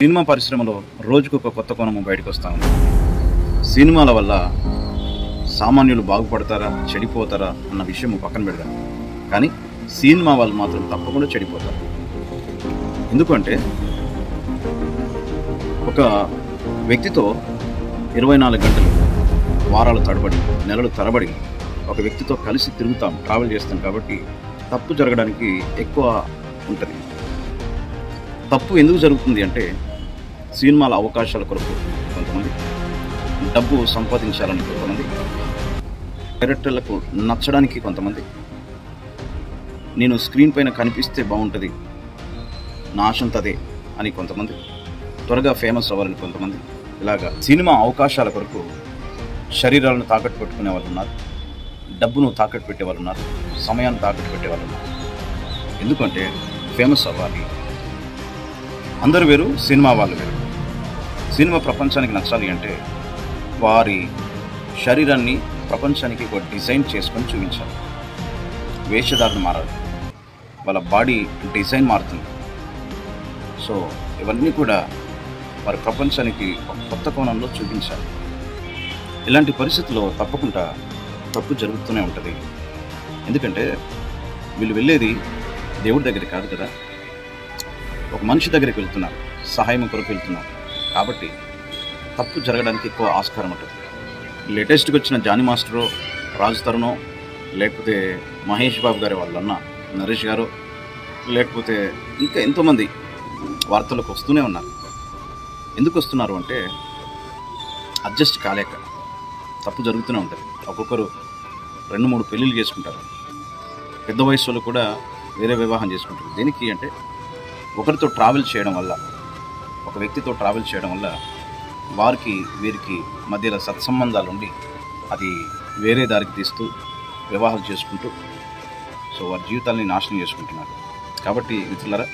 Cinema పరిశ్రమలో రోజుకొక కొత్త కోణము బయటకు వస్తా ఉంది. సినిమాల వల్ల సామాన్యులు బాగుపడతారా చెడిపోతారా అన్న విషయం పక్కన పెడదాం, కానీ సినిమా వాళ్ళు మాత్రం తప్పకుండా చెడిపోతారు. ఎందుకంటే ఒక వ్యక్తితో 24 గంటలు, వారాలు తడబడి, నెలలు తరబడి ఒక వ్యక్తితో కలిసి తిరుగుతాం, ట్రావెల్ చేస్తాం. కాబట్టి తప్పు జరగడానికి ఎక్కువ ఉంటుంది. తప్పు ఎందుకు జరుగుతుంది అంటే సినిమాల అవకాశాల కొరకు కొంతమంది, డబ్బు సంపాదించాలని కొంతమంది, డైరెక్టర్లకు నచ్చడానికి కొంతమంది, నేను స్క్రీన్ పైన కనిపిస్తే బాగుంటుంది నా ఆశంతదే అని కొంతమంది, త్వరగా ఫేమస్ అవ్వాలని కొంతమంది, ఇలాగా సినిమా అవకాశాల కొరకు శరీరాలను తాకట్టు పెట్టుకునే వాళ్ళు ఉన్నారు, డబ్బును తాకట్టు పెట్టే వాళ్ళు ఉన్నారు, సమయాన్ని తాకట్టు పెట్టే వాళ్ళు ఉన్నారు. ఎందుకంటే ఫేమస్ అవ్వాలి. అందరూ వేరు, సినిమా వాళ్ళు వేరు. సినిమా ప్రపంచానికి నచ్చాలి అంటే వారి శరీరాన్ని ప్రపంచానికి ఒక డిజైన్ చేసుకొని చూపించాలి. వేషధారణ మారాలి, వాళ్ళ బాడీ డిజైన్ మారుతుంది. సో ఇవన్నీ కూడా వారి ప్రపంచానికి ఒక కొత్త కోణంలో చూపించాలి. ఇలాంటి పరిస్థితుల్లో తప్పకుండా తప్పు జరుగుతూనే ఉంటుంది. ఎందుకంటే వీళ్ళు వెళ్ళేది దేవుడి దగ్గరికి కాదు కదా, ఒక మనిషి దగ్గరికి వెళ్తున్నారు, సహాయం కొరకు వెళ్తున్నారు. కాబట్టి తప్పు జరగడానికి ఎక్కువ ఆస్కారం ఉంటుంది. లేటెస్ట్గా వచ్చిన జానీ మాస్టరో, రాజ్ తరుణో, లేకపోతే మహేష్ బాబు గారి వాళ్ళన్న నరేష్ గారు, లేకపోతే ఇంకా ఎంతోమంది వార్తలకు వస్తూనే ఉన్నారు. ఎందుకు వస్తున్నారు అంటే అడ్జస్ట్ కాలేక తప్పు జరుగుతూనే ఉంటుంది. ఒక్కొక్కరు 2-3 పెళ్ళిళ్ళు చేసుకుంటారు. పెద్ద వయసులో కూడా వేరే వివాహం చేసుకుంటారు. దేనికి అంటే ఒకరితో ట్రావెల్ చేయడం వల్ల, ఒక వ్యక్తితో ట్రావెల్ చేయడం వల్ల వారికి వీరికి మధ్యలో సత్సంబంధాలు ఉండి అది వేరే దారికి తీస్తూ వివాహాలు చేసుకుంటూ సో వారి జీవితాలని నాశనం చేసుకుంటున్నారు. కాబట్టి మిత్రులారా,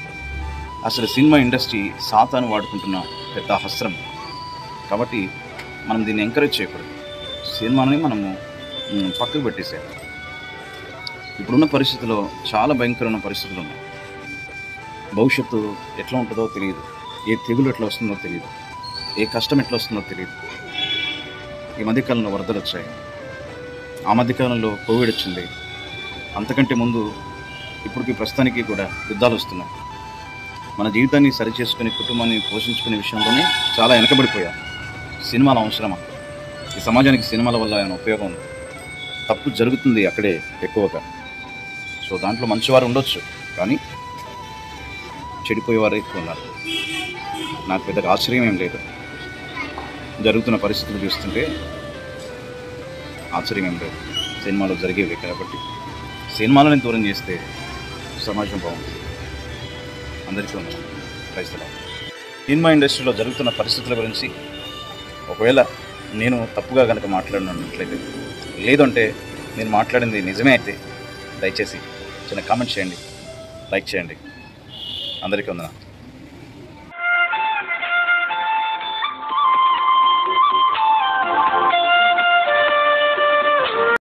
అసలు సినిమా ఇండస్ట్రీ సాతాను వాడుకుంటున్న పెద్ద అస్త్రం. కాబట్టి మనం దీన్ని ఎంకరేజ్ చేయకూడదు. సినిమాని మనము పక్కకు పెట్టేసేయాలి. ఇప్పుడున్న పరిస్థితుల్లో చాలా భయంకరమైన పరిస్థితులు ఉన్నాయి. భవిష్యత్తు ఎట్లా ఉంటుందో తెలియదు, ఏ తెగులు ఎట్లా వస్తుందో తెలియదు, ఏ కష్టం ఎట్లా వస్తుందో తెలియదు. ఈ మధ్యకాలంలో వరదలు వచ్చాయి, ఆ మధ్యకాలంలో కోవిడ్ వచ్చింది, అంతకంటే ముందు ఇప్పటికి ప్రస్తుతానికి కూడా యుద్ధాలు వస్తున్నాయి. మన జీవితాన్ని సరిచేసుకుని కుటుంబాన్ని పోషించుకునే విషయంలోనే చాలా వెనకబడిపోయాం. సినిమాల అవసరమా? ఈ సమాజానికి సినిమాల వల్ల ఏమైనా ఉపయోగం ఉంది? తప్పు జరుగుతుంది అక్కడే ఎక్కువగా. సో దాంట్లో మంచివారు ఉండొచ్చు, కానీ చెడిపోయేవారు ఎక్కువ ఉన్నారు. నాకు పెద్దగా ఆశ్చర్యం ఏం లేదు. జరుగుతున్న పరిస్థితులు చూస్తుంటే ఆశ్చర్యం ఏం లేదు. సినిమాలో జరిగేవి కాబట్టి సినిమాలని దూరం చేస్తే సమాజం బాగుంటుంది. అందరికీ ఉన్నారు పరిస్థితులు. సినిమా ఇండస్ట్రీలో జరుగుతున్న పరిస్థితుల గురించి ఒకవేళ నేను తప్పుగా కనుక మాట్లాడినట్లయితే, లేదంటే నేను మాట్లాడింది నిజమే అయితే దయచేసి చిన్న కామెంట్ చేయండి, లైక్ చేయండి. అందరికీ వందనాలు.